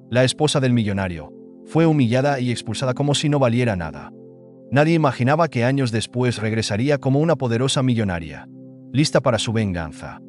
La esposa del millonario fue humillada y expulsada como si no valiera nada. Nadie imaginaba que años después regresaría como una poderosa millonaria, lista para su venganza.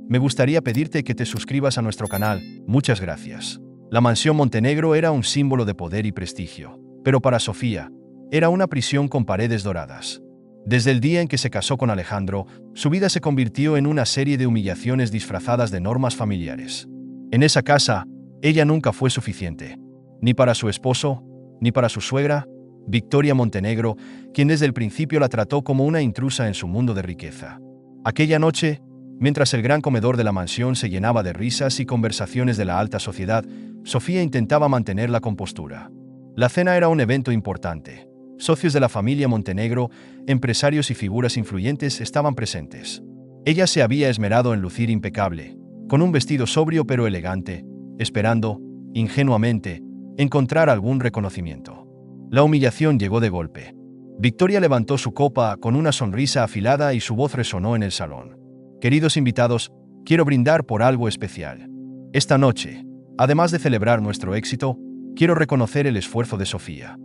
Me gustaría pedirte que te suscribas a nuestro canal. Muchas gracias. La mansión Montenegro era un símbolo de poder y prestigio, pero para Sofía, era una prisión con paredes doradas. Desde el día en que se casó con Alejandro, su vida se convirtió en una serie de humillaciones disfrazadas de normas familiares. En esa casa, ella nunca fue suficiente, ni para su esposo, ni para su suegra, Victoria Montenegro, quien desde el principio la trató como una intrusa en su mundo de riqueza. Aquella noche, mientras el gran comedor de la mansión se llenaba de risas y conversaciones de la alta sociedad, Sofía intentaba mantener la compostura. La cena era un evento importante. Socios de la familia Montenegro, empresarios y figuras influyentes estaban presentes. Ella se había esmerado en lucir impecable, con un vestido sobrio pero elegante, esperando, ingenuamente, encontrar algún reconocimiento. La humillación llegó de golpe. Victoria levantó su copa con una sonrisa afilada y su voz resonó en el salón. Queridos invitados, quiero brindar por algo especial. Esta noche, además de celebrar nuestro éxito, quiero reconocer el esfuerzo de Sofía.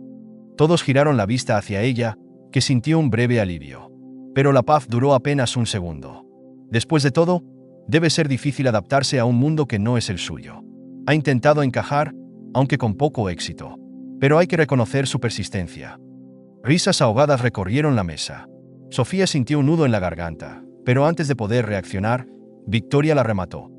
Todos giraron la vista hacia ella, que sintió un breve alivio. Pero la paz duró apenas un segundo. Después de todo, debe ser difícil adaptarse a un mundo que no es el suyo. Ha intentado encajar, aunque con poco éxito. Pero hay que reconocer su persistencia. Risas ahogadas recorrieron la mesa. Sofía sintió un nudo en la garganta, pero antes de poder reaccionar, Victoria la remató.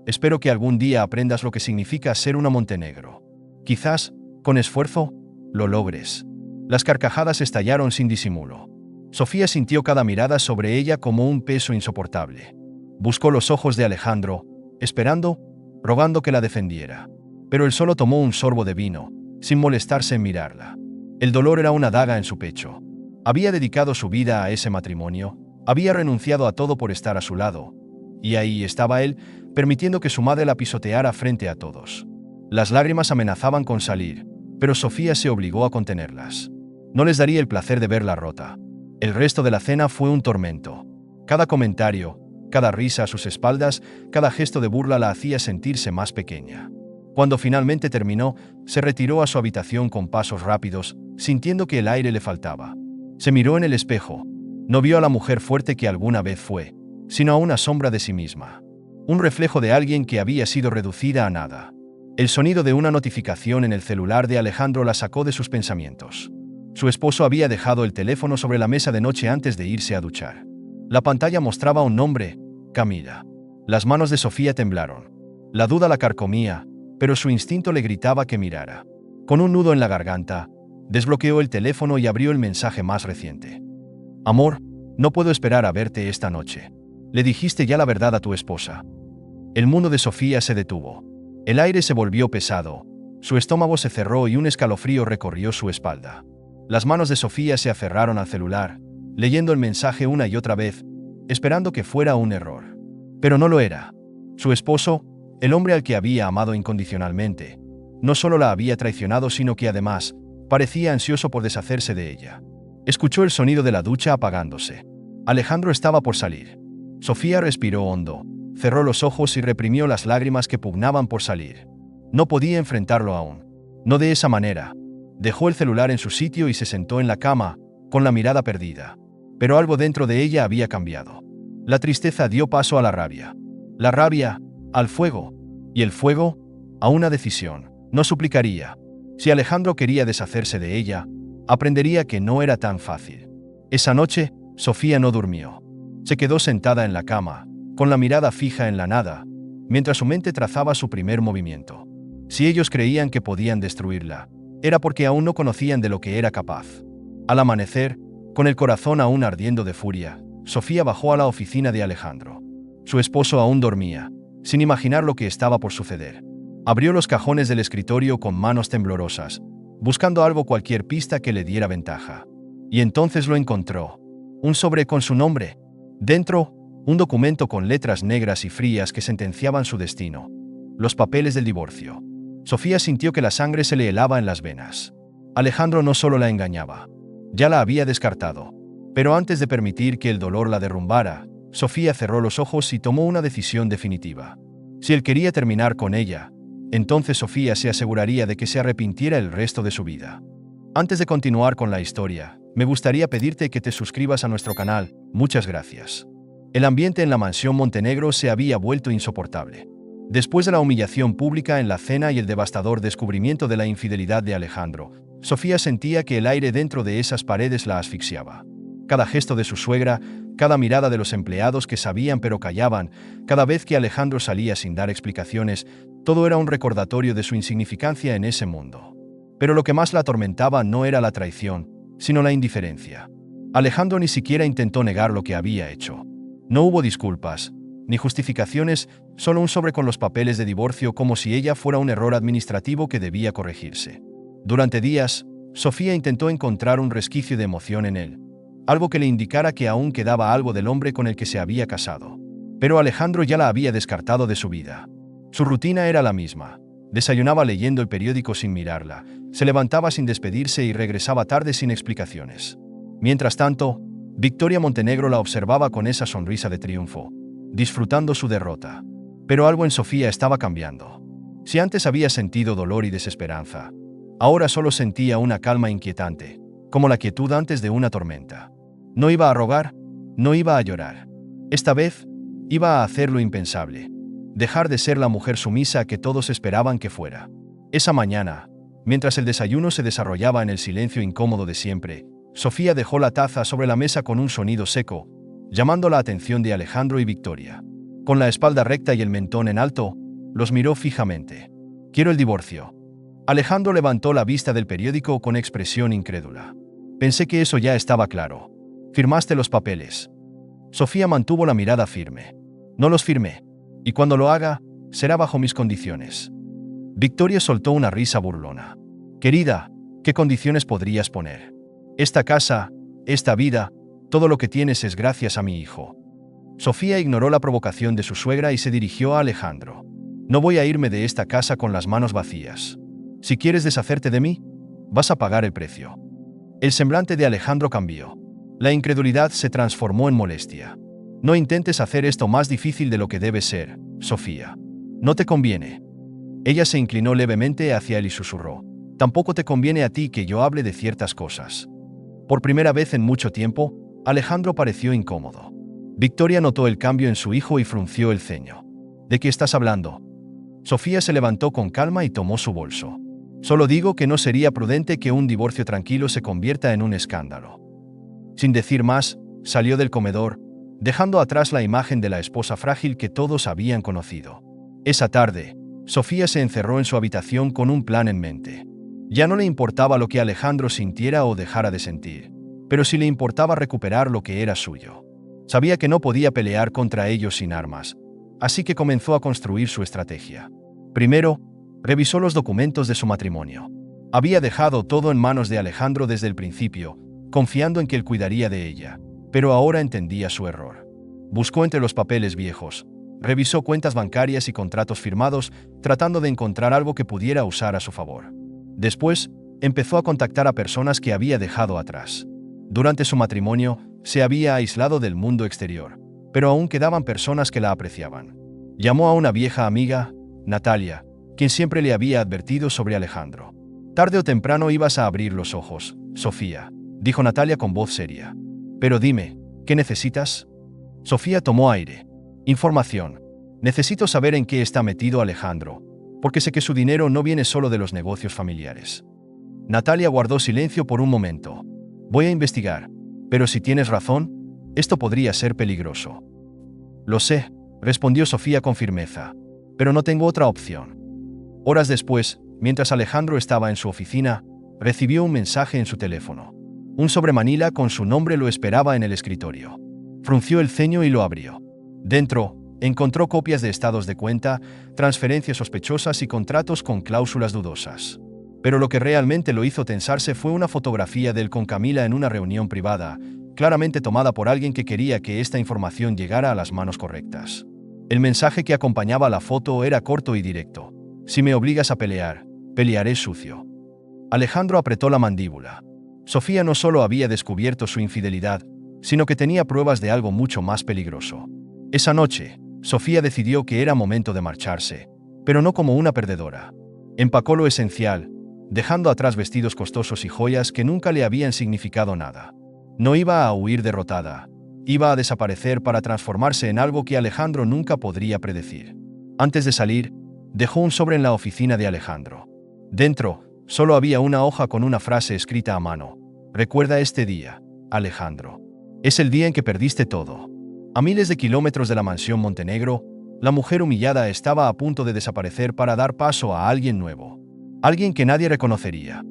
Espero que algún día aprendas lo que significa ser una Montenegro. Quizás, con esfuerzo, lo logres. Las carcajadas estallaron sin disimulo. Sofía sintió cada mirada sobre ella como un peso insoportable. Buscó los ojos de Alejandro, esperando, rogando que la defendiera. Pero él solo tomó un sorbo de vino, sin molestarse en mirarla. El dolor era una daga en su pecho. Había dedicado su vida a ese matrimonio, había renunciado a todo por estar a su lado. Y ahí estaba él, permitiendo que su madre la pisoteara frente a todos. Las lágrimas amenazaban con salir, pero Sofía se obligó a contenerlas. No les daría el placer de verla rota. El resto de la cena fue un tormento. Cada comentario, cada risa a sus espaldas, cada gesto de burla la hacía sentirse más pequeña. Cuando finalmente terminó, se retiró a su habitación con pasos rápidos, sintiendo que el aire le faltaba. Se miró en el espejo. No vio a la mujer fuerte que alguna vez fue, sino a una sombra de sí misma. Un reflejo de alguien que había sido reducida a nada. El sonido de una notificación en el celular de Alejandro la sacó de sus pensamientos. Su esposo había dejado el teléfono sobre la mesa de noche antes de irse a duchar. La pantalla mostraba un nombre, Camila. Las manos de Sofía temblaron. La duda la carcomía, pero su instinto le gritaba que mirara. Con un nudo en la garganta, desbloqueó el teléfono y abrió el mensaje más reciente. Amor, no puedo esperar a verte esta noche. Le dijiste ya la verdad a tu esposa. El mundo de Sofía se detuvo. El aire se volvió pesado, su estómago se cerró y un escalofrío recorrió su espalda. Las manos de Sofía se aferraron al celular, leyendo el mensaje una y otra vez, esperando que fuera un error. Pero no lo era. Su esposo, el hombre al que había amado incondicionalmente, no solo la había traicionado sino que además, parecía ansioso por deshacerse de ella. Escuchó el sonido de la ducha apagándose. Alejandro estaba por salir. Sofía respiró hondo, cerró los ojos y reprimió las lágrimas que pugnaban por salir. No podía enfrentarlo aún. No de esa manera. Dejó el celular en su sitio y se sentó en la cama, con la mirada perdida. Pero algo dentro de ella había cambiado. La tristeza dio paso a la rabia. La rabia, al fuego. Y el fuego, a una decisión. No suplicaría. Si Alejandro quería deshacerse de ella, aprendería que no era tan fácil. Esa noche, Sofía no durmió. Se quedó sentada en la cama, con la mirada fija en la nada, mientras su mente trazaba su primer movimiento. Si ellos creían que podían destruirla, era porque aún no conocían de lo que era capaz. Al amanecer, con el corazón aún ardiendo de furia, Sofía bajó a la oficina de Alejandro. Su esposo aún dormía, sin imaginar lo que estaba por suceder. Abrió los cajones del escritorio con manos temblorosas, buscando cualquier pista que le diera ventaja. Y entonces lo encontró. Un sobre con su nombre. Dentro, un documento con letras negras y frías que sentenciaban su destino. Los papeles del divorcio. Sofía sintió que la sangre se le helaba en las venas. Alejandro no solo la engañaba, ya la había descartado. Pero antes de permitir que el dolor la derrumbara, Sofía cerró los ojos y tomó una decisión definitiva. Si él quería terminar con ella, Entonces Sofía se aseguraría de que se arrepintiera el resto de su vida. Antes de continuar con la historia, me gustaría pedirte que te suscribas a nuestro canal. Muchas gracias. El ambiente en la mansión Montenegro se había vuelto insoportable. Después de la humillación pública en la cena y el devastador descubrimiento de la infidelidad de Alejandro, Sofía sentía que el aire dentro de esas paredes la asfixiaba. Cada gesto de su suegra, cada mirada de los empleados que sabían pero callaban, cada vez que Alejandro salía sin dar explicaciones, todo era un recordatorio de su insignificancia en ese mundo. Pero lo que más la atormentaba no era la traición, sino la indiferencia. Alejandro ni siquiera intentó negar lo que había hecho. No hubo disculpas, ni justificaciones, solo un sobre con los papeles de divorcio como si ella fuera un error administrativo que debía corregirse. Durante días, Sofía intentó encontrar un resquicio de emoción en él, algo que le indicara que aún quedaba algo del hombre con el que se había casado. Pero Alejandro ya la había descartado de su vida. Su rutina era la misma. Desayunaba leyendo el periódico sin mirarla, se levantaba sin despedirse y regresaba tarde sin explicaciones. Mientras tanto, Victoria Montenegro la observaba con esa sonrisa de triunfo, disfrutando su derrota. Pero algo en Sofía estaba cambiando. Si antes había sentido dolor y desesperanza, ahora solo sentía una calma inquietante, como la quietud antes de una tormenta. No iba a rogar, no iba a llorar. Esta vez, iba a hacer lo impensable. Dejar de ser la mujer sumisa que todos esperaban que fuera. Esa mañana, mientras el desayuno se desarrollaba en el silencio incómodo de siempre, Sofía dejó la taza sobre la mesa con un sonido seco, llamando la atención de Alejandro y Victoria. Con la espalda recta y el mentón en alto, los miró fijamente. «Quiero el divorcio». Alejandro levantó la vista del periódico con expresión incrédula. «Pensé que eso ya estaba claro. ¿Firmaste los papeles?» Sofía mantuvo la mirada firme. «No los firmé. Y cuando lo haga, será bajo mis condiciones». Victoria soltó una risa burlona. «Querida, ¿qué condiciones podrías poner? Esta casa, esta vida, todo lo que tienes es gracias a mi hijo». Sofía ignoró la provocación de su suegra y se dirigió a Alejandro. «No voy a irme de esta casa con las manos vacías. Si quieres deshacerte de mí, vas a pagar el precio». El semblante de Alejandro cambió. La incredulidad se transformó en molestia. «No intentes hacer esto más difícil de lo que debe ser, Sofía. No te conviene». Ella se inclinó levemente hacia él y susurró: «Tampoco te conviene a ti que yo hable de ciertas cosas». Por primera vez en mucho tiempo, Alejandro pareció incómodo. Victoria notó el cambio en su hijo y frunció el ceño. «¿De qué estás hablando?» Sofía se levantó con calma y tomó su bolso. «Solo digo que no sería prudente que un divorcio tranquilo se convierta en un escándalo». Sin decir más, salió del comedor, dejando atrás la imagen de la esposa frágil que todos habían conocido. Esa tarde, Sofía se encerró en su habitación con un plan en mente. Ya no le importaba lo que Alejandro sintiera o dejara de sentir, pero sí le importaba recuperar lo que era suyo. Sabía que no podía pelear contra ellos sin armas, así que comenzó a construir su estrategia. Primero, revisó los documentos de su matrimonio. Había dejado todo en manos de Alejandro desde el principio, confiando en que él cuidaría de ella, pero ahora entendía su error. Buscó entre los papeles viejos, revisó cuentas bancarias y contratos firmados, tratando de encontrar algo que pudiera usar a su favor. Después, empezó a contactar a personas que había dejado atrás. Durante su matrimonio, se había aislado del mundo exterior, pero aún quedaban personas que la apreciaban. Llamó a una vieja amiga, Natalia, quien siempre le había advertido sobre Alejandro. «Tarde o temprano ibas a abrir los ojos, Sofía», dijo Natalia con voz seria. «Pero dime, ¿qué necesitas?» Sofía tomó aire. «Información. Necesito saber en qué está metido Alejandro, porque sé que su dinero no viene solo de los negocios familiares». Natalia guardó silencio por un momento. «Voy a investigar, pero si tienes razón, esto podría ser peligroso». «Lo sé», respondió Sofía con firmeza, «pero no tengo otra opción». Horas después, mientras Alejandro estaba en su oficina, recibió un mensaje en su teléfono. Un sobre Manila con su nombre lo esperaba en el escritorio. Frunció el ceño y lo abrió. Dentro, encontró copias de estados de cuenta, transferencias sospechosas y contratos con cláusulas dudosas. Pero lo que realmente lo hizo tensarse fue una fotografía de él con Camila en una reunión privada, claramente tomada por alguien que quería que esta información llegara a las manos correctas. El mensaje que acompañaba la foto era corto y directo: «Si me obligas a pelear, pelearé sucio». Alejandro apretó la mandíbula. Sofía no solo había descubierto su infidelidad, sino que tenía pruebas de algo mucho más peligroso. Esa noche, Sofía decidió que era momento de marcharse, pero no como una perdedora. Empacó lo esencial, dejando atrás vestidos costosos y joyas que nunca le habían significado nada. No iba a huir derrotada, iba a desaparecer para transformarse en algo que Alejandro nunca podría predecir. Antes de salir, dejó un sobre en la oficina de Alejandro. Dentro, solo había una hoja con una frase escrita a mano. Recuerda este día, Alejandro. Es el día en que perdiste todo. A miles de kilómetros de la mansión Montenegro, la mujer humillada estaba a punto de desaparecer para dar paso a alguien nuevo. Alguien que nadie reconocería.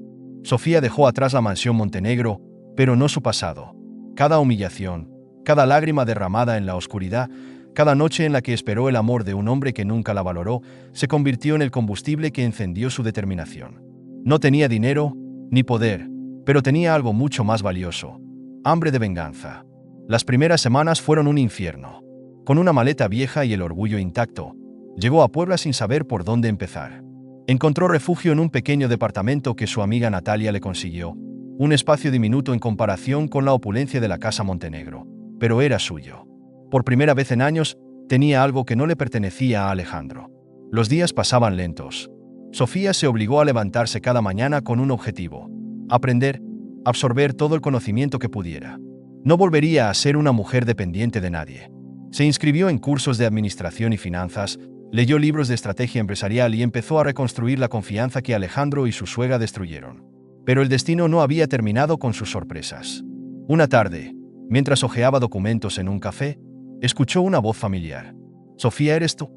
Sofía dejó atrás la mansión Montenegro, pero no su pasado. Cada humillación, cada lágrima derramada en la oscuridad, cada noche en la que esperó el amor de un hombre que nunca la valoró, se convirtió en el combustible que encendió su determinación. No tenía dinero, ni poder, pero tenía algo mucho más valioso: hambre de venganza. Las primeras semanas fueron un infierno. Con una maleta vieja y el orgullo intacto, llegó a Puebla sin saber por dónde empezar. Encontró refugio en un pequeño departamento que su amiga Natalia le consiguió, un espacio diminuto en comparación con la opulencia de la casa Montenegro, pero era suyo. Por primera vez en años, tenía algo que no le pertenecía a Alejandro. Los días pasaban lentos. Sofía se obligó a levantarse cada mañana con un objetivo: aprender, absorber todo el conocimiento que pudiera. No volvería a ser una mujer dependiente de nadie. Se inscribió en cursos de administración y finanzas, leyó libros de estrategia empresarial y empezó a reconstruir la confianza que Alejandro y su suegra destruyeron. Pero el destino no había terminado con sus sorpresas. Una tarde, mientras hojeaba documentos en un café, escuchó una voz familiar. «Sofía, ¿eres tú?».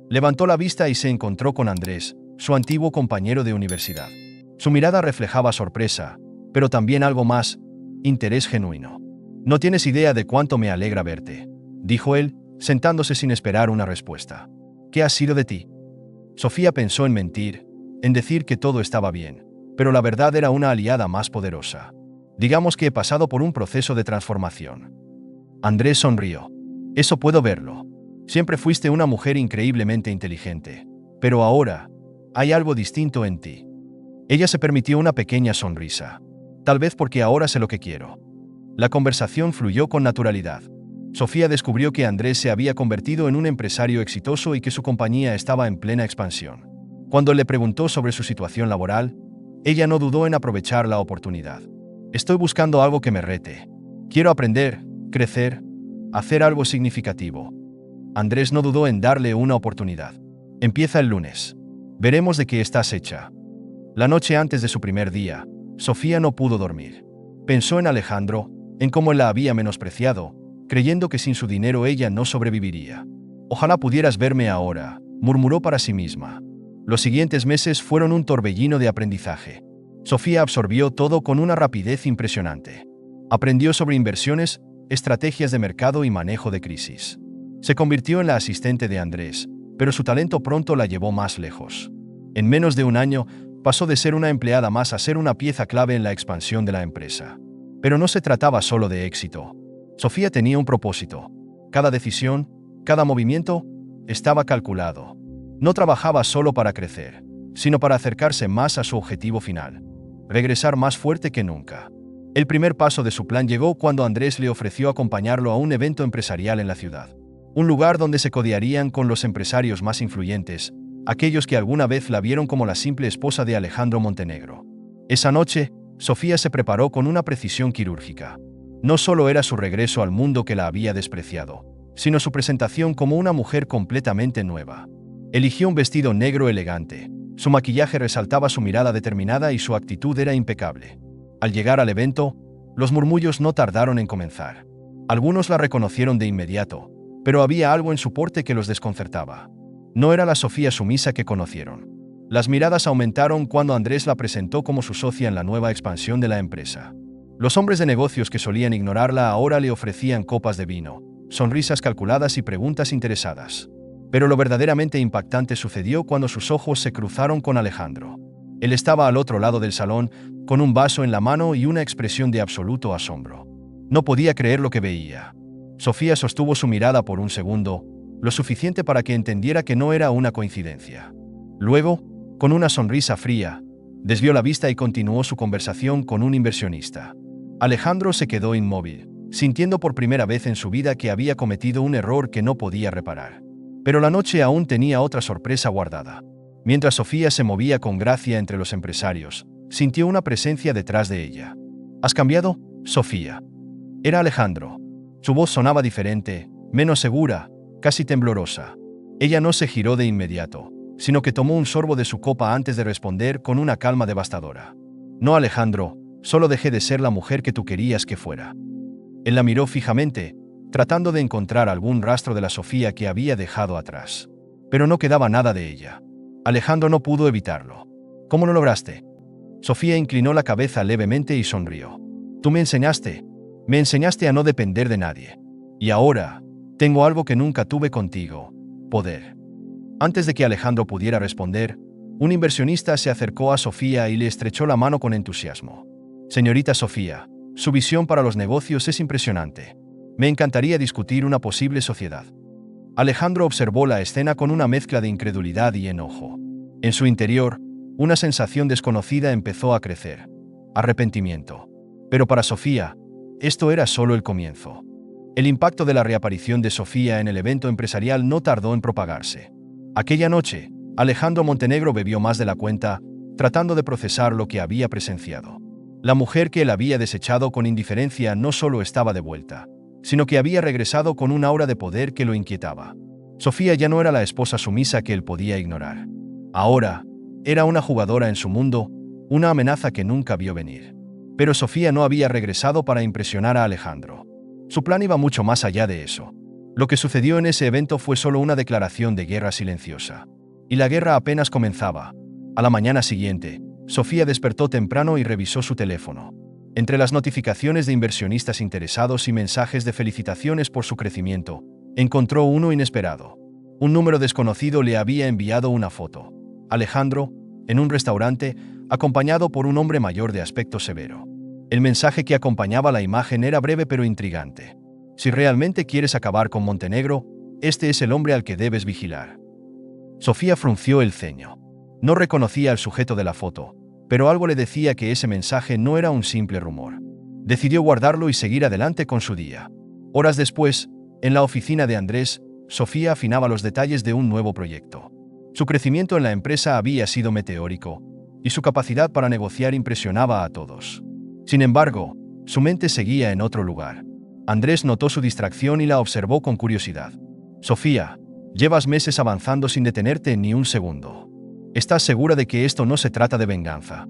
Levantó la vista y se encontró con Andrés, su antiguo compañero de universidad. Su mirada reflejaba sorpresa, pero también algo más: interés genuino. «No tienes idea de cuánto me alegra verte», dijo él, sentándose sin esperar una respuesta. «¿Qué ha sido de ti?». Sofía pensó en mentir, en decir que todo estaba bien, pero la verdad era una aliada más poderosa. «Digamos que he pasado por un proceso de transformación». Andrés sonrió. «Eso puedo verlo. Siempre fuiste una mujer increíblemente inteligente, pero ahora hay algo distinto en ti». Ella se permitió una pequeña sonrisa. «Tal vez porque ahora sé lo que quiero». La conversación fluyó con naturalidad. Sofía descubrió que Andrés se había convertido en un empresario exitoso y que su compañía estaba en plena expansión. Cuando le preguntó sobre su situación laboral, ella no dudó en aprovechar la oportunidad. «Estoy buscando algo que me rete. Quiero aprender, crecer, hacer algo significativo». Andrés no dudó en darle una oportunidad. «Empieza el lunes. Veremos de qué estás hecha». La noche antes de su primer día, Sofía no pudo dormir. Pensó en Alejandro, en cómo él la había menospreciado, creyendo que sin su dinero ella no sobreviviría. «Ojalá pudieras verme ahora», murmuró para sí misma. Los siguientes meses fueron un torbellino de aprendizaje. Sofía absorbió todo con una rapidez impresionante. Aprendió sobre inversiones, estrategias de mercado y manejo de crisis. Se convirtió en la asistente de Andrés, pero su talento pronto la llevó más lejos. En menos de un año, pasó de ser una empleada más a ser una pieza clave en la expansión de la empresa. Pero no se trataba solo de éxito. Sofía tenía un propósito. Cada decisión, cada movimiento, estaba calculado. No trabajaba solo para crecer, sino para acercarse más a su objetivo final: regresar más fuerte que nunca. El primer paso de su plan llegó cuando Andrés le ofreció acompañarlo a un evento empresarial en la ciudad. Un lugar donde se codearían con los empresarios más influyentes, aquellos que alguna vez la vieron como la simple esposa de Alejandro Montenegro. Esa noche, Sofía se preparó con una precisión quirúrgica. No solo era su regreso al mundo que la había despreciado, sino su presentación como una mujer completamente nueva. Eligió un vestido negro elegante. Su maquillaje resaltaba su mirada determinada y su actitud era impecable. Al llegar al evento, los murmullos no tardaron en comenzar. Algunos la reconocieron de inmediato, pero había algo en su porte que los desconcertaba. No era la Sofía sumisa que conocieron. Las miradas aumentaron cuando Andrés la presentó como su socia en la nueva expansión de la empresa. Los hombres de negocios que solían ignorarla ahora le ofrecían copas de vino, sonrisas calculadas y preguntas interesadas. Pero lo verdaderamente impactante sucedió cuando sus ojos se cruzaron con Alejandro. Él estaba al otro lado del salón, con un vaso en la mano y una expresión de absoluto asombro. No podía creer lo que veía. Sofía sostuvo su mirada por un segundo, lo suficiente para que entendiera que no era una coincidencia. Luego, con una sonrisa fría, desvió la vista y continuó su conversación con un inversionista. Alejandro se quedó inmóvil, sintiendo por primera vez en su vida que había cometido un error que no podía reparar. Pero la noche aún tenía otra sorpresa guardada. Mientras Sofía se movía con gracia entre los empresarios, sintió una presencia detrás de ella. ¿Has cambiado, Sofía? Era Alejandro. Su voz sonaba diferente, menos segura, casi temblorosa. Ella no se giró de inmediato, sino que tomó un sorbo de su copa antes de responder con una calma devastadora. No, Alejandro, solo dejé de ser la mujer que tú querías que fuera. Él la miró fijamente, tratando de encontrar algún rastro de la Sofía que había dejado atrás. Pero no quedaba nada de ella. Alejandro no pudo evitarlo. ¿Cómo lo lograste? Sofía inclinó la cabeza levemente y sonrió. Tú me enseñaste a no depender de nadie. Y ahora, tengo algo que nunca tuve contigo: poder. Antes de que Alejandro pudiera responder, un inversionista se acercó a Sofía y le estrechó la mano con entusiasmo. Señorita Sofía, su visión para los negocios es impresionante. Me encantaría discutir una posible sociedad. Alejandro observó la escena con una mezcla de incredulidad y enojo. En su interior, una sensación desconocida empezó a crecer. Arrepentimiento. Pero para Sofía, esto era solo el comienzo. El impacto de la reaparición de Sofía en el evento empresarial no tardó en propagarse. Aquella noche, Alejandro Montenegro bebió más de la cuenta, tratando de procesar lo que había presenciado. La mujer que él había desechado con indiferencia no solo estaba de vuelta, sino que había regresado con un aura de poder que lo inquietaba. Sofía ya no era la esposa sumisa que él podía ignorar. Ahora, era una jugadora en su mundo, una amenaza que nunca vio venir. Pero Sofía no había regresado para impresionar a Alejandro. Su plan iba mucho más allá de eso. Lo que sucedió en ese evento fue solo una declaración de guerra silenciosa. Y la guerra apenas comenzaba. A la mañana siguiente, Sofía despertó temprano y revisó su teléfono. Entre las notificaciones de inversionistas interesados y mensajes de felicitaciones por su crecimiento, encontró uno inesperado. Un número desconocido le había enviado una foto. Alejandro, en un restaurante, acompañado por un hombre mayor de aspecto severo. El mensaje que acompañaba la imagen era breve pero intrigante. Si realmente quieres acabar con Montenegro, este es el hombre al que debes vigilar. Sofía frunció el ceño. No reconocía al sujeto de la foto, pero algo le decía que ese mensaje no era un simple rumor. Decidió guardarlo y seguir adelante con su día. Horas después, en la oficina de Andrés, Sofía afinaba los detalles de un nuevo proyecto. Su crecimiento en la empresa había sido meteórico, y su capacidad para negociar impresionaba a todos. Sin embargo, su mente seguía en otro lugar. Andrés notó su distracción y la observó con curiosidad. Sofía, llevas meses avanzando sin detenerte ni un segundo. ¿Estás segura de que esto no se trata de venganza?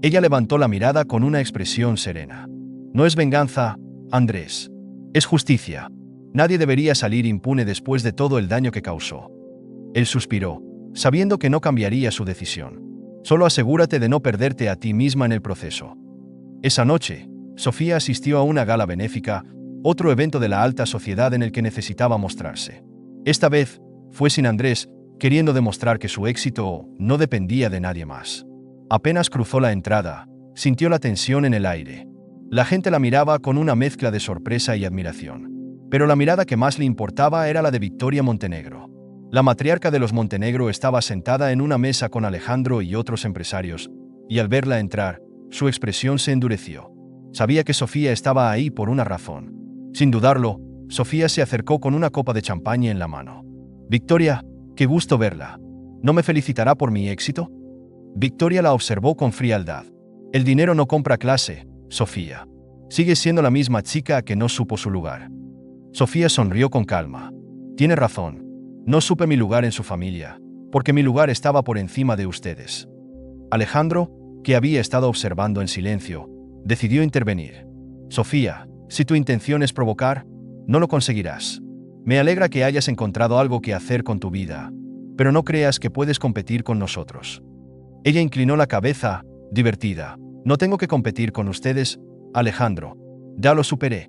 Ella levantó la mirada con una expresión serena. No es venganza, Andrés. Es justicia. Nadie debería salir impune después de todo el daño que causó. Él suspiró, sabiendo que no cambiaría su decisión. Solo asegúrate de no perderte a ti misma en el proceso. Esa noche, Sofía asistió a una gala benéfica, otro evento de la alta sociedad en el que necesitaba mostrarse. Esta vez, fue sin Andrés, queriendo demostrar que su éxito no dependía de nadie más. Apenas cruzó la entrada, sintió la tensión en el aire. La gente la miraba con una mezcla de sorpresa y admiración. Pero la mirada que más le importaba era la de Victoria Montenegro. La matriarca de los Montenegro estaba sentada en una mesa con Alejandro y otros empresarios, y al verla entrar, su expresión se endureció. Sabía que Sofía estaba ahí por una razón. Sin dudarlo, Sofía se acercó con una copa de champaña en la mano. Victoria, qué gusto verla. ¿No me felicitará por mi éxito? Victoria la observó con frialdad. El dinero no compra clase, Sofía. Sigues siendo la misma chica que no supo su lugar. Sofía sonrió con calma. Tiene razón. No supe mi lugar en su familia, porque mi lugar estaba por encima de ustedes. Alejandro, que había estado observando en silencio, decidió intervenir. Sofía, si tu intención es provocar, no lo conseguirás. Me alegra que hayas encontrado algo que hacer con tu vida, pero no creas que puedes competir con nosotros. Ella inclinó la cabeza, divertida. No tengo que competir con ustedes, Alejandro. Ya lo superé.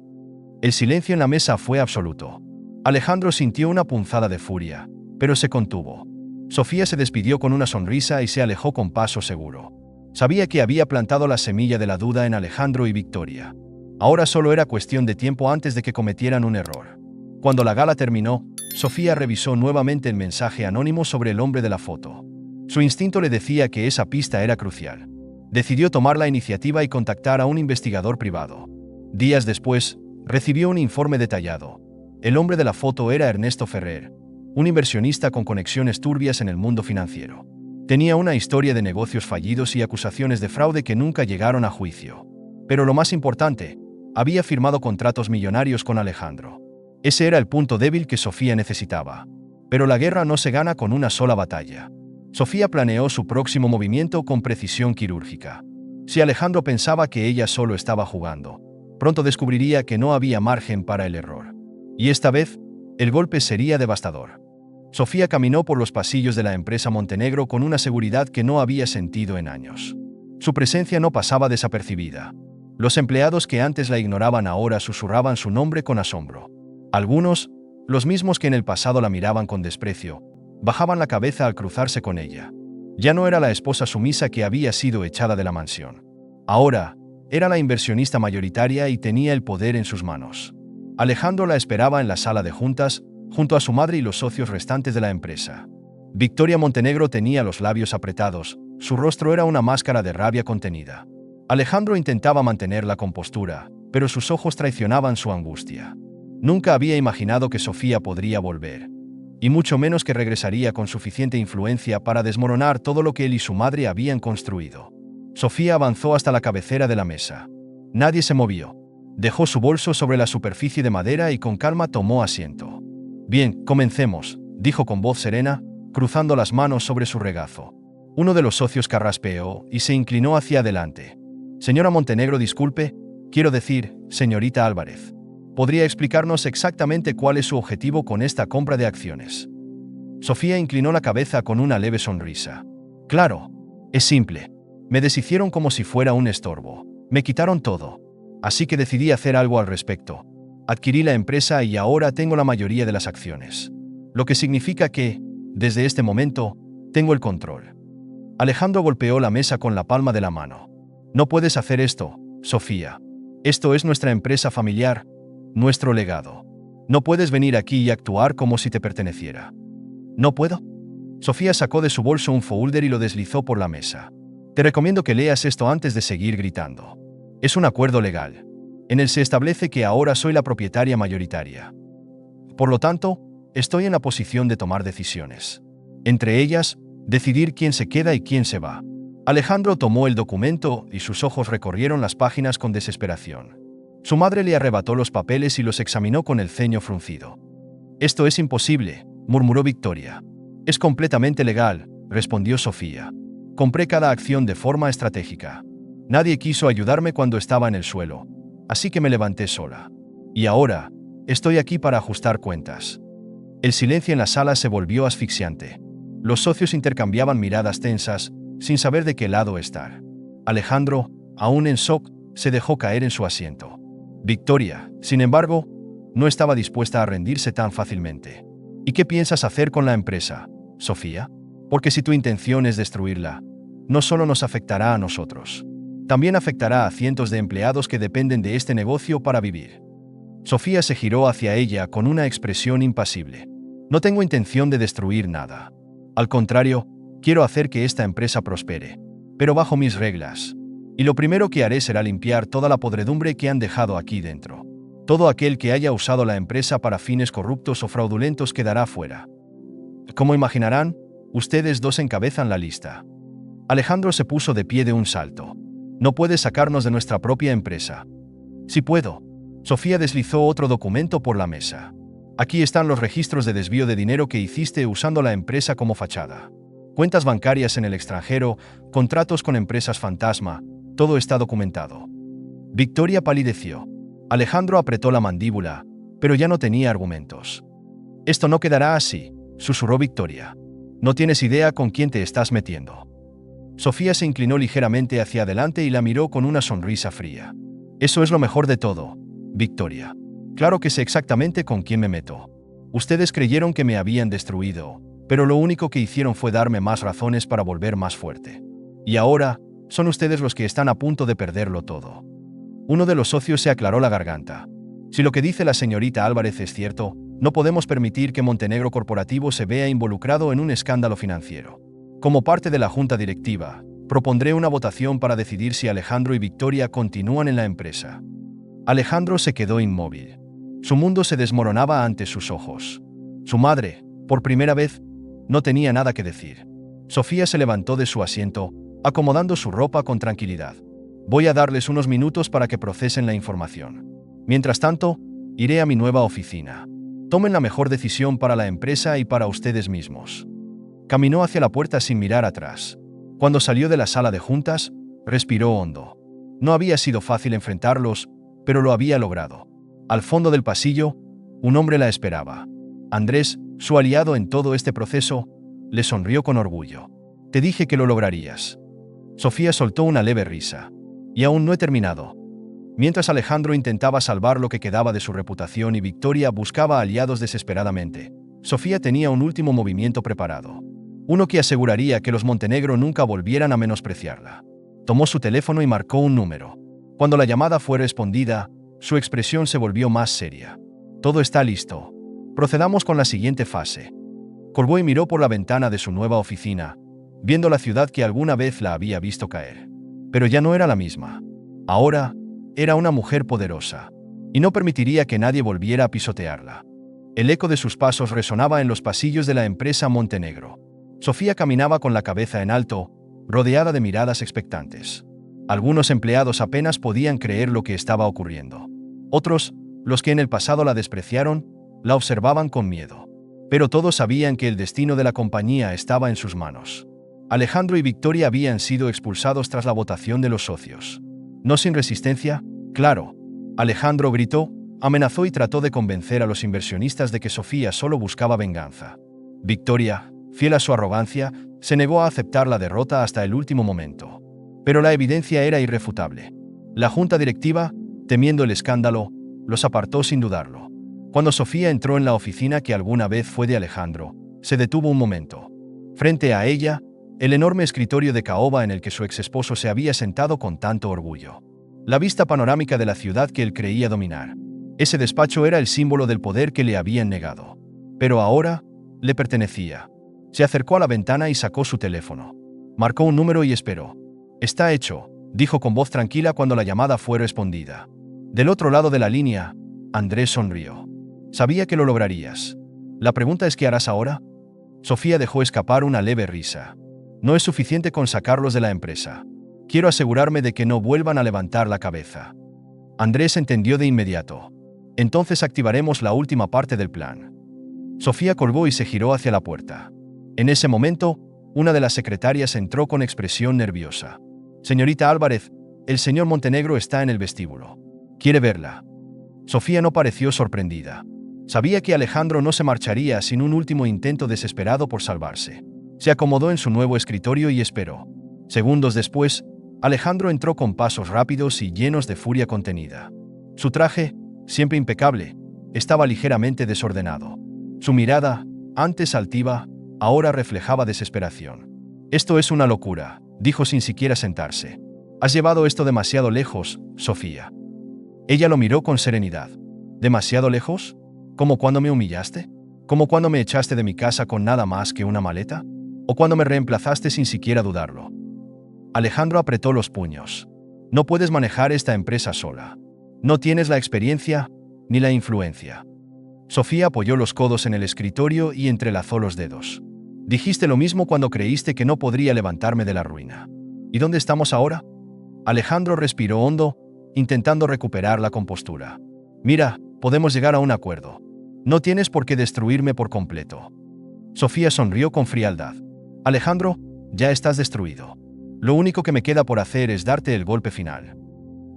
El silencio en la mesa fue absoluto. Alejandro sintió una punzada de furia, pero se contuvo. Sofía se despidió con una sonrisa y se alejó con paso seguro. Sabía que había plantado la semilla de la duda en Alejandro y Victoria. Ahora solo era cuestión de tiempo antes de que cometieran un error. Cuando la gala terminó, Sofía revisó nuevamente el mensaje anónimo sobre el hombre de la foto. Su instinto le decía que esa pista era crucial. Decidió tomar la iniciativa y contactar a un investigador privado. Días después, recibió un informe detallado. El hombre de la foto era Ernesto Ferrer, un inversionista con conexiones turbias en el mundo financiero. Tenía una historia de negocios fallidos y acusaciones de fraude que nunca llegaron a juicio. Pero lo más importante, había firmado contratos millonarios con Alejandro. Ese era el punto débil que Sofía necesitaba. Pero la guerra no se gana con una sola batalla. Sofía planeó su próximo movimiento con precisión quirúrgica. Si Alejandro pensaba que ella solo estaba jugando, pronto descubriría que no había margen para el error. Y esta vez, el golpe sería devastador. Sofía caminó por los pasillos de la empresa Montenegro con una seguridad que no había sentido en años. Su presencia no pasaba desapercibida. Los empleados que antes la ignoraban ahora susurraban su nombre con asombro. Algunos, los mismos que en el pasado la miraban con desprecio, bajaban la cabeza al cruzarse con ella. Ya no era la esposa sumisa que había sido echada de la mansión. Ahora, era la inversionista mayoritaria y tenía el poder en sus manos. Alejandro la esperaba en la sala de juntas, junto a su madre y los socios restantes de la empresa. Victoria Montenegro tenía los labios apretados, su rostro era una máscara de rabia contenida. Alejandro intentaba mantener la compostura, pero sus ojos traicionaban su angustia. Nunca había imaginado que Sofía podría volver, y mucho menos que regresaría con suficiente influencia para desmoronar todo lo que él y su madre habían construido. Sofía avanzó hasta la cabecera de la mesa. Nadie se movió. Dejó su bolso sobre la superficie de madera y con calma tomó asiento. «Bien, comencemos», dijo con voz serena, cruzando las manos sobre su regazo. Uno de los socios carraspeó y se inclinó hacia adelante. «Señora Montenegro, disculpe, quiero decir, señorita Álvarez. ¿Podría explicarnos exactamente cuál es su objetivo con esta compra de acciones?» Sofía inclinó la cabeza con una leve sonrisa. «Claro, es simple. Me deshicieron como si fuera un estorbo. Me quitaron todo. Así que decidí hacer algo al respecto. Adquirí la empresa y ahora tengo la mayoría de las acciones. Lo que significa que, desde este momento, tengo el control». Alejandro golpeó la mesa con la palma de la mano. «No puedes hacer esto, Sofía. Esto es nuestra empresa familiar, nuestro legado. No puedes venir aquí y actuar como si te perteneciera». «¿No puedo?» Sofía sacó de su bolso un folder y lo deslizó por la mesa. «Te recomiendo que leas esto antes de seguir gritando. Es un acuerdo legal. En él se establece que ahora soy la propietaria mayoritaria. Por lo tanto, estoy en la posición de tomar decisiones. Entre ellas, decidir quién se queda y quién se va». Alejandro tomó el documento y sus ojos recorrieron las páginas con desesperación. Su madre le arrebató los papeles y los examinó con el ceño fruncido. «Esto es imposible», murmuró Victoria. «Es completamente legal», respondió Sofía. «Compré cada acción de forma estratégica. Nadie quiso ayudarme cuando estaba en el suelo, así que me levanté sola. Y ahora, estoy aquí para ajustar cuentas». El silencio en la sala se volvió asfixiante. Los socios intercambiaban miradas tensas, sin saber de qué lado estar. Alejandro, aún en shock, se dejó caer en su asiento. Victoria, sin embargo, no estaba dispuesta a rendirse tan fácilmente. «¿Y qué piensas hacer con la empresa, Sofía? Porque si tu intención es destruirla, no solo nos afectará a nosotros, también afectará a cientos de empleados que dependen de este negocio para vivir». Sofía se giró hacia ella con una expresión impasible. «No tengo intención de destruir nada. Al contrario, quiero hacer que esta empresa prospere, pero bajo mis reglas. Y lo primero que haré será limpiar toda la podredumbre que han dejado aquí dentro. Todo aquel que haya usado la empresa para fines corruptos o fraudulentos quedará fuera. Como imaginarán, ustedes dos encabezan la lista». Alejandro se puso de pie de un salto. «No puedes sacarnos de nuestra propia empresa». «Sí puedo». Sofía deslizó otro documento por la mesa. «Aquí están los registros de desvío de dinero que hiciste usando la empresa como fachada. Cuentas bancarias en el extranjero, contratos con empresas fantasma, todo está documentado». Victoria palideció. Alejandro apretó la mandíbula, pero ya no tenía argumentos. «Esto no quedará así», susurró Victoria. «No tienes idea con quién te estás metiendo». Sofía se inclinó ligeramente hacia adelante y la miró con una sonrisa fría. «Eso es lo mejor de todo, Victoria. Claro que sé exactamente con quién me meto. Ustedes creyeron que me habían destruido, pero lo único que hicieron fue darme más razones para volver más fuerte. Y ahora, son ustedes los que están a punto de perderlo todo». Uno de los socios se aclaró la garganta. «Si lo que dice la señorita Álvarez es cierto, no podemos permitir que Montenegro Corporativo se vea involucrado en un escándalo financiero. Como parte de la junta directiva, propondré una votación para decidir si Alejandro y Victoria continúan en la empresa». Alejandro se quedó inmóvil. Su mundo se desmoronaba ante sus ojos. Su madre, Por primera vez, no tenía nada que decir. Sofía se levantó de su asiento, acomodando su ropa con tranquilidad. Voy a darles unos minutos para que procesen la información. Mientras tanto, iré a mi nueva oficina. Tomen la mejor decisión para la empresa y para ustedes mismos. Caminó hacia la puerta sin mirar atrás. Cuando salió de la sala de juntas, respiró hondo. No había sido fácil enfrentarlos, pero lo había logrado. Al fondo del pasillo, un hombre la esperaba. Andrés, su aliado en todo este proceso, le sonrió con orgullo. Te dije que lo lograrías. Sofía soltó una leve risa. Y aún no he terminado. Mientras Alejandro intentaba salvar lo que quedaba de su reputación y Victoria buscaba aliados desesperadamente, Sofía tenía un último movimiento preparado. Uno que aseguraría que los Montenegro nunca volvieran a menospreciarla. Tomó su teléfono y marcó un número. Cuando la llamada fue respondida, su expresión se volvió más seria. Todo está listo. Procedamos con la siguiente fase. Colgó y miró por la ventana de su nueva oficina, viendo la ciudad que alguna vez la había visto caer. Pero ya no era la misma. Ahora, era una mujer poderosa, y no permitiría que nadie volviera a pisotearla. El eco de sus pasos resonaba en los pasillos de la empresa Montenegro. Sofía caminaba con la cabeza en alto, rodeada de miradas expectantes. Algunos empleados apenas podían creer lo que estaba ocurriendo. Otros, los que en el pasado la despreciaron, la observaban con miedo. Pero todos sabían que el destino de la compañía estaba en sus manos. Alejandro y Victoria habían sido expulsados tras la votación de los socios. No sin resistencia, claro. Alejandro gritó, amenazó y trató de convencer a los inversionistas de que Sofía solo buscaba venganza. Victoria, fiel a su arrogancia, se negó a aceptar la derrota hasta el último momento. Pero la evidencia era irrefutable. La junta directiva, temiendo el escándalo, los apartó sin dudarlo. Cuando Sofía entró en la oficina que alguna vez fue de Alejandro, se detuvo un momento. Frente a ella, el enorme escritorio de caoba en el que su exesposo se había sentado con tanto orgullo. La vista panorámica de la ciudad que él creía dominar. Ese despacho era el símbolo del poder que le habían negado. Pero ahora, le pertenecía. Se acercó a la ventana y sacó su teléfono. Marcó un número y esperó. Está hecho, dijo con voz tranquila cuando la llamada fue respondida. Del otro lado de la línea, Andrés sonrió. Sabía que lo lograrías. La pregunta es ¿qué harás ahora? Sofía dejó escapar una leve risa. No es suficiente con sacarlos de la empresa. Quiero asegurarme de que no vuelvan a levantar la cabeza. Andrés entendió de inmediato. Entonces activaremos la última parte del plan. Sofía colgó y se giró hacia la puerta. En ese momento, una de las secretarias entró con expresión nerviosa. Señorita Álvarez, el señor Montenegro está en el vestíbulo. ¿Quiere verla? Sofía no pareció sorprendida. Sabía que Alejandro no se marcharía sin un último intento desesperado por salvarse. Se acomodó en su nuevo escritorio y esperó. Segundos después, Alejandro entró con pasos rápidos y llenos de furia contenida. Su traje, siempre impecable, estaba ligeramente desordenado. Su mirada, antes altiva, ahora reflejaba desesperación. «Esto es una locura», dijo sin siquiera sentarse. «Has llevado esto demasiado lejos, Sofía». Ella lo miró con serenidad. «¿Demasiado lejos? ¿Como cuando me humillaste? ¿Como cuando me echaste de mi casa con nada más que una maleta? ¿O cuando me reemplazaste sin siquiera dudarlo?» Alejandro apretó los puños. «No puedes manejar esta empresa sola. No tienes la experiencia ni la influencia». Sofía apoyó los codos en el escritorio y entrelazó los dedos. «Dijiste lo mismo cuando creíste que no podría levantarme de la ruina. ¿Y dónde estamos ahora?» Alejandro respiró hondo, intentando recuperar la compostura. «Mira, podemos llegar a un acuerdo. No tienes por qué destruirme por completo». Sofía sonrió con frialdad. «Alejandro, ya estás destruido. Lo único que me queda por hacer es darte el golpe final».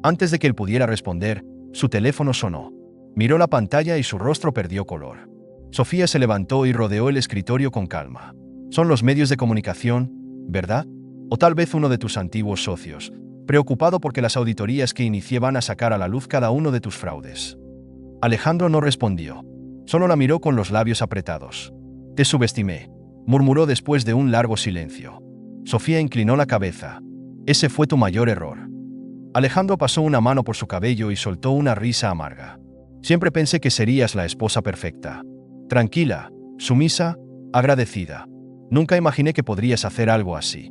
Antes de que él pudiera responder, su teléfono sonó. Miró la pantalla y su rostro perdió color. Sofía se levantó y rodeó el escritorio con calma. «Son los medios de comunicación, ¿verdad? O tal vez uno de tus antiguos socios, preocupado porque las auditorías que inicié van a sacar a la luz cada uno de tus fraudes». Alejandro no respondió. Solo la miró con los labios apretados. «Te subestimé», murmuró después de un largo silencio. Sofía inclinó la cabeza. «Ese fue tu mayor error». Alejandro pasó una mano por su cabello y soltó una risa amarga. «Siempre pensé que serías la esposa perfecta. Tranquila, sumisa, agradecida. Nunca imaginé que podrías hacer algo así.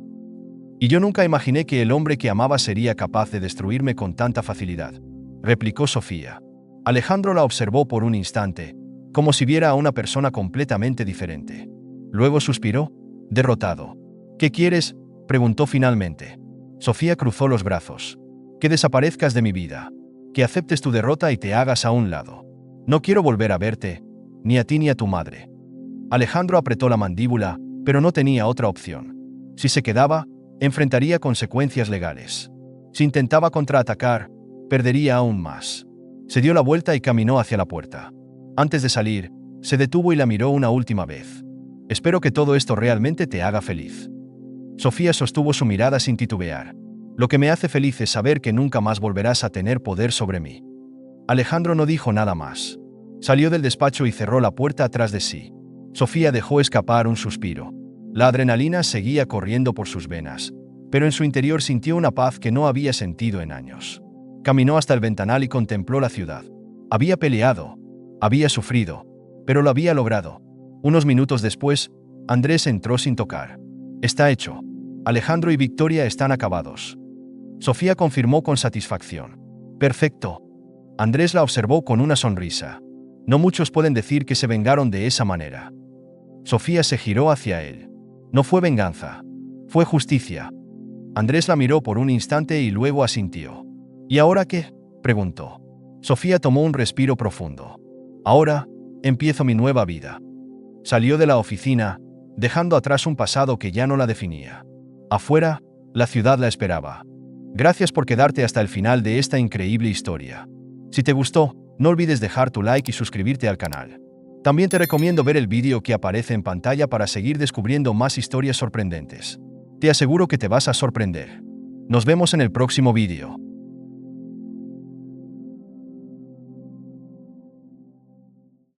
Y yo nunca imaginé que el hombre que amaba sería capaz de destruirme con tanta facilidad», replicó Sofía. Alejandro la observó por un instante, como si viera a una persona completamente diferente. Luego suspiró, derrotado. ¿Qué quieres?, preguntó finalmente. Sofía cruzó los brazos. Que desaparezcas de mi vida. Que aceptes tu derrota y te hagas a un lado. No quiero volver a verte, ni a ti ni a tu madre. Alejandro apretó la mandíbula, pero no tenía otra opción. Si se quedaba, enfrentaría consecuencias legales. Si intentaba contraatacar, perdería aún más. Se dio la vuelta y caminó hacia la puerta. Antes de salir, se detuvo y la miró una última vez. Espero que todo esto realmente te haga feliz. Sofía sostuvo su mirada sin titubear. Lo que me hace feliz es saber que nunca más volverás a tener poder sobre mí. Alejandro no dijo nada más. Salió del despacho y cerró la puerta atrás de sí. Sofía dejó escapar un suspiro. La adrenalina seguía corriendo por sus venas, pero en su interior sintió una paz que no había sentido en años. Caminó hasta el ventanal y contempló la ciudad. Había peleado, había sufrido, pero lo había logrado. Unos minutos después, Andrés entró sin tocar. Está hecho. Alejandro y Victoria están acabados. Sofía confirmó con satisfacción. Perfecto. Andrés la observó con una sonrisa. No muchos pueden decir que se vengaron de esa manera. Sofía se giró hacia él. No fue venganza. Fue justicia. Andrés la miró por un instante y luego asintió. ¿Y ahora qué?, preguntó. Sofía tomó un respiro profundo. Ahora, empiezo mi nueva vida. Salió de la oficina, dejando atrás un pasado que ya no la definía. Afuera, la ciudad la esperaba. Gracias por quedarte hasta el final de esta increíble historia. Si te gustó, no olvides dejar tu like y suscribirte al canal. También te recomiendo ver el vídeo que aparece en pantalla para seguir descubriendo más historias sorprendentes. Te aseguro que te vas a sorprender. Nos vemos en el próximo vídeo.